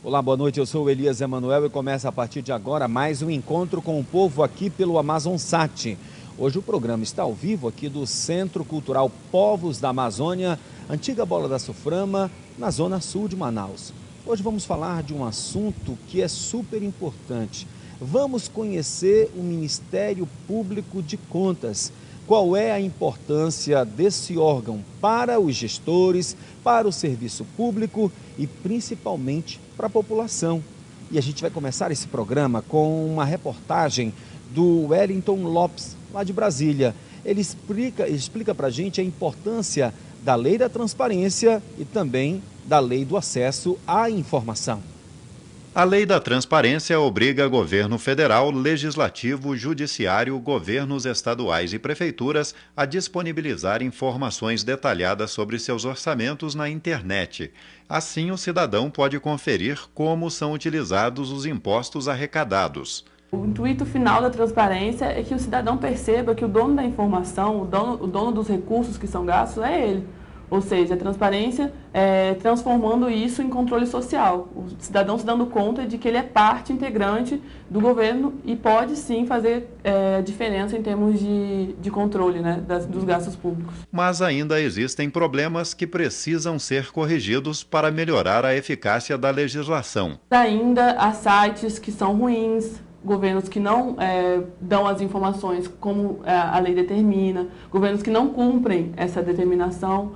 Olá, boa noite, eu sou o Elias Emanuel e começa a partir de agora mais um encontro com o povo aqui pelo Amazonsat. Hoje o programa está ao vivo aqui do Centro Cultural Povos da Amazônia, antiga Bola da Suframa, na zona sul de Manaus. Hoje vamos falar de um assunto que é super importante. Vamos conhecer o Ministério Público de Contas. Qual é a importância desse órgão para os gestores, para o serviço público e principalmente para a população. E a gente vai começar esse programa com uma reportagem do Wellington Lopes, lá de Brasília. Ele explica para a gente a importância da Lei da Transparência e também da Lei do Acesso à Informação. A Lei da Transparência obriga governo federal, legislativo, judiciário, governos estaduais e prefeituras a disponibilizar informações detalhadas sobre seus orçamentos na internet. Assim, o cidadão pode conferir como são utilizados os impostos arrecadados. O intuito final da transparência é que o cidadão perceba que o dono da informação, o dono dos recursos que são gastos é ele. Ou seja, a transparência transformando isso em controle social. O cidadão se dando conta de que ele é parte integrante do governo e pode sim fazer diferença em termos de controle, né, dos gastos públicos. Mas ainda existem problemas que precisam ser corrigidos para melhorar a eficácia da legislação. Ainda há sites que são ruins, governos que não dão as informações como a lei determina, governos que não cumprem essa determinação.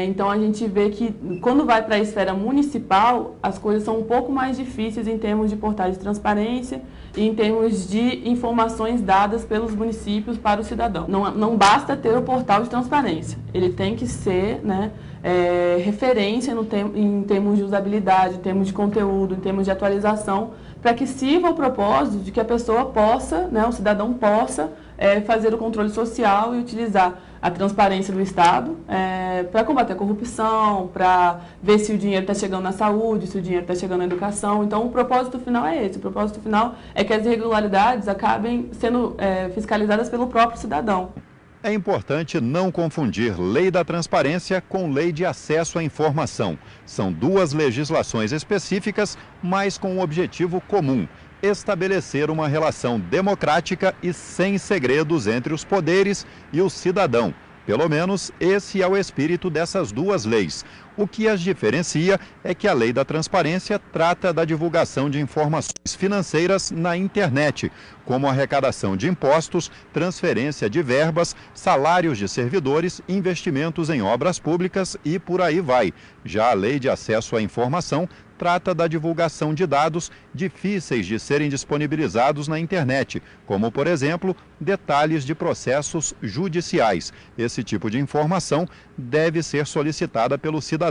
Então a gente vê que quando vai para a esfera municipal, as coisas são um pouco mais difíceis em termos de portais de transparência e em termos de informações dadas pelos municípios para o cidadão. Não basta ter o portal de transparência, ele tem que ser, né, referência em termos de usabilidade, em termos de conteúdo, em termos de atualização, para que sirva o propósito de que a pessoa possa, né, o cidadão possa fazer o controle social e utilizar a transparência do Estado para combater a corrupção, para ver se o dinheiro está chegando na saúde, se o dinheiro está chegando na educação. Então, o propósito final é esse. O propósito final é que as irregularidades acabem sendo fiscalizadas pelo próprio cidadão. É importante não confundir Lei da Transparência com Lei de Acesso à Informação. São duas legislações específicas, mas com um objetivo comum: estabelecer uma relação democrática e sem segredos entre os poderes e o cidadão. Pelo menos esse é o espírito dessas duas leis. O que as diferencia é que a Lei da Transparência trata da divulgação de informações financeiras na internet, como arrecadação de impostos, transferência de verbas, salários de servidores, investimentos em obras públicas e por aí vai. Já a Lei de Acesso à Informação trata da divulgação de dados difíceis de serem disponibilizados na internet, como, por exemplo, detalhes de processos judiciais. Esse tipo de informação deve ser solicitada pelo cidadão.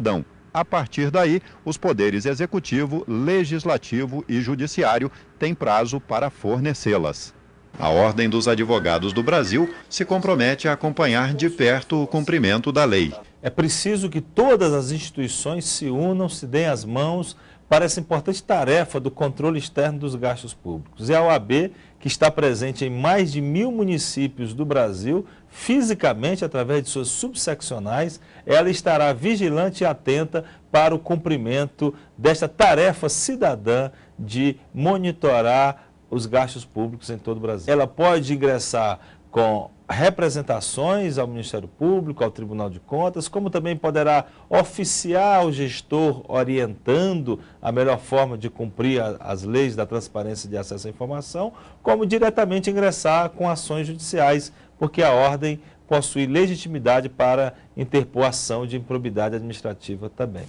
A partir daí, os poderes executivo, legislativo e judiciário têm prazo para fornecê-las. A Ordem dos Advogados do Brasil se compromete a acompanhar de perto o cumprimento da lei. É preciso que todas as instituições se unam, se deem as mãos para essa importante tarefa do controle externo dos gastos públicos. E a OAB, que está presente em mais de 1.000 municípios do Brasil, fisicamente, através de suas subseccionais, ela estará vigilante e atenta para o cumprimento desta tarefa cidadã de monitorar os gastos públicos em todo o Brasil. Ela pode ingressar com representações ao Ministério Público, ao Tribunal de Contas, como também poderá oficiar o gestor orientando a melhor forma de cumprir as leis da transparência e de acesso à informação, como diretamente ingressar com ações judiciais, porque a ordem possui legitimidade para interpor ação de improbidade administrativa também.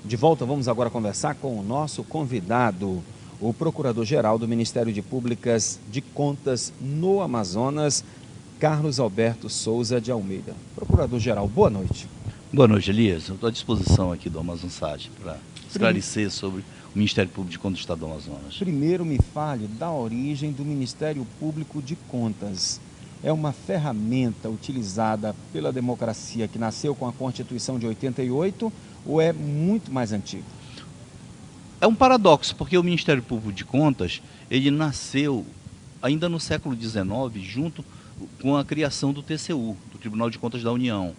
De volta, vamos agora conversar com o nosso convidado, o Procurador-Geral do Ministério de Públicas de Contas no Amazonas, Carlos Alberto Souza de Almeida. Procurador-Geral, boa noite. Boa noite, Elias. Eu estou à disposição aqui do Amazonsat para esclarecer sobre o Ministério Público de Contas do Estado do Amazonas. Primeiro, me fale da origem do Ministério Público de Contas. É uma ferramenta utilizada pela democracia que nasceu com a Constituição de 88 ou é muito mais antigo? É um paradoxo, porque o Ministério Público de Contas, ele nasceu ainda no século XIX, junto com a criação do TCU, do Tribunal de Contas da União.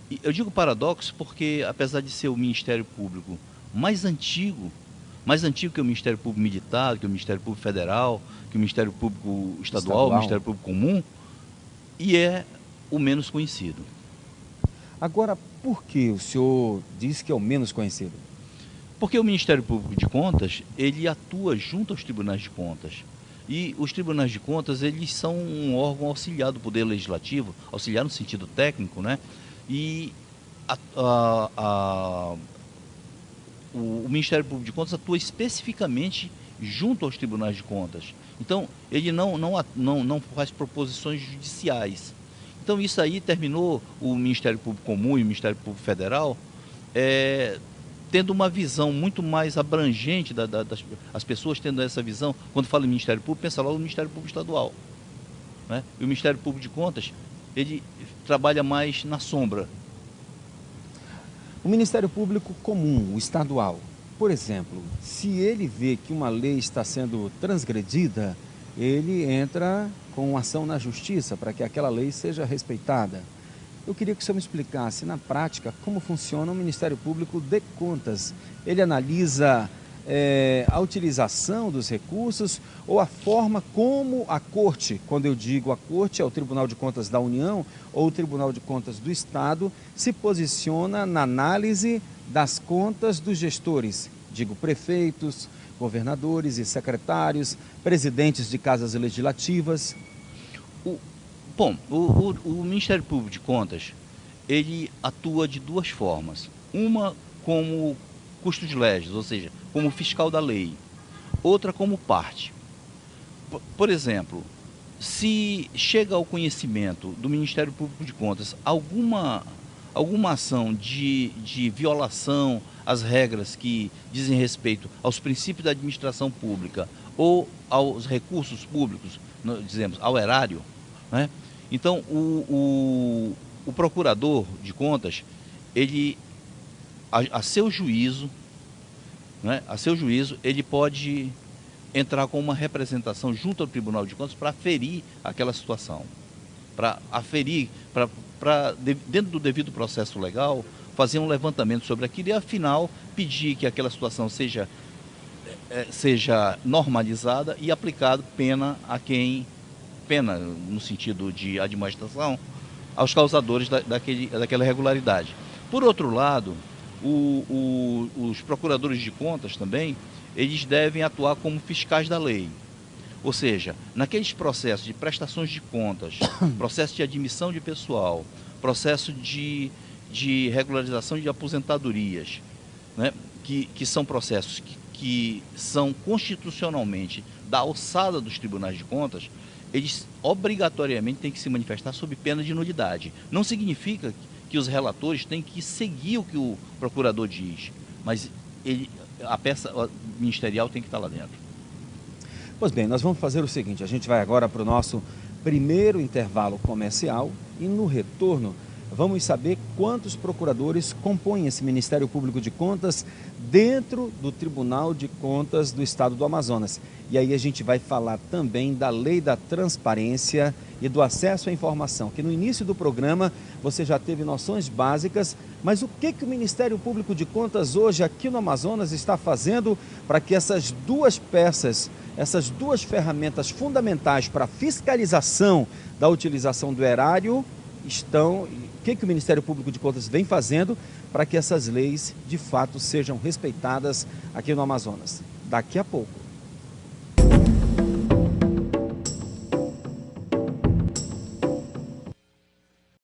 E eu digo paradoxo porque, apesar de ser o Ministério Público mais antigo mais antigo que o Ministério Público Militar, que o Ministério Público Federal, que o Ministério Público Estadual, o Ministério Público Comum, e é o menos conhecido. Agora, por que o senhor diz que é o menos conhecido? Porque o Ministério Público de Contas, ele atua junto aos tribunais de contas. E os tribunais de contas, eles são um órgão auxiliar do Poder Legislativo, auxiliar no sentido técnico, né? E o Ministério Público de Contas atua especificamente junto aos tribunais de contas. Então, ele não faz proposições judiciais. Então, isso aí terminou o Ministério Público Comum e o Ministério Público Federal tendo uma visão muito mais abrangente, as pessoas tendo essa visão. Quando fala em Ministério Público, pensa logo no Ministério Público Estadual, né? E o Ministério Público de Contas, ele trabalha mais na sombra. O Ministério Público Comum, o estadual, por exemplo, se ele vê que uma lei está sendo transgredida, ele entra com ação na justiça para que aquela lei seja respeitada. Eu queria que o senhor me explicasse, na prática, como funciona o Ministério Público de Contas. Ele analisa a utilização dos recursos ou a forma como a Corte, quando eu digo a Corte, é o Tribunal de Contas da União ou o Tribunal de Contas do Estado, se posiciona na análise das contas dos gestores, digo prefeitos, governadores e secretários, presidentes de casas legislativas. O Ministério Público de Contas, ele atua de duas formas. Uma como custos legis, ou seja, como fiscal da lei. Outra como parte. Por exemplo, se chega ao conhecimento do Ministério Público de Contas alguma ação de violação às regras que dizem respeito aos princípios da administração pública ou aos recursos públicos, dizemos, ao erário, né? Então, o procurador de contas, ele, a seu juízo, né, ele pode entrar com uma representação junto ao Tribunal de Contas para aferir aquela situação, para aferir, dentro do devido processo legal, fazer um levantamento sobre aquilo e, afinal, pedir que aquela situação seja normalizada e aplicado pena no sentido de admoestação, aos causadores daquela irregularidade. Por outro lado, os procuradores de contas também, eles devem atuar como fiscais da lei. Ou seja, naqueles processos de prestações de contas, processo de admissão de pessoal, processo de regularização de aposentadorias, né, que são processos que são constitucionalmente da alçada dos tribunais de contas, eles obrigatoriamente têm que se manifestar sob pena de nulidade. Não significa que os relatores têm que seguir o que o procurador diz, mas a peça ministerial tem que estar lá dentro. Pois bem, nós vamos fazer o seguinte, a gente vai agora para o nosso primeiro intervalo comercial e no retorno vamos saber quantos procuradores compõem esse Ministério Público de Contas dentro do Tribunal de Contas do Estado do Amazonas. E aí a gente vai falar também da Lei da Transparência e do Acesso à Informação, que no início do programa você já teve noções básicas, mas o que o Ministério Público de Contas hoje aqui no Amazonas está fazendo para que essas duas peças, essas duas ferramentas fundamentais para a fiscalização da utilização do erário o que o Ministério Público de Contas vem fazendo para que essas leis de fato sejam respeitadas aqui no Amazonas? Daqui a pouco.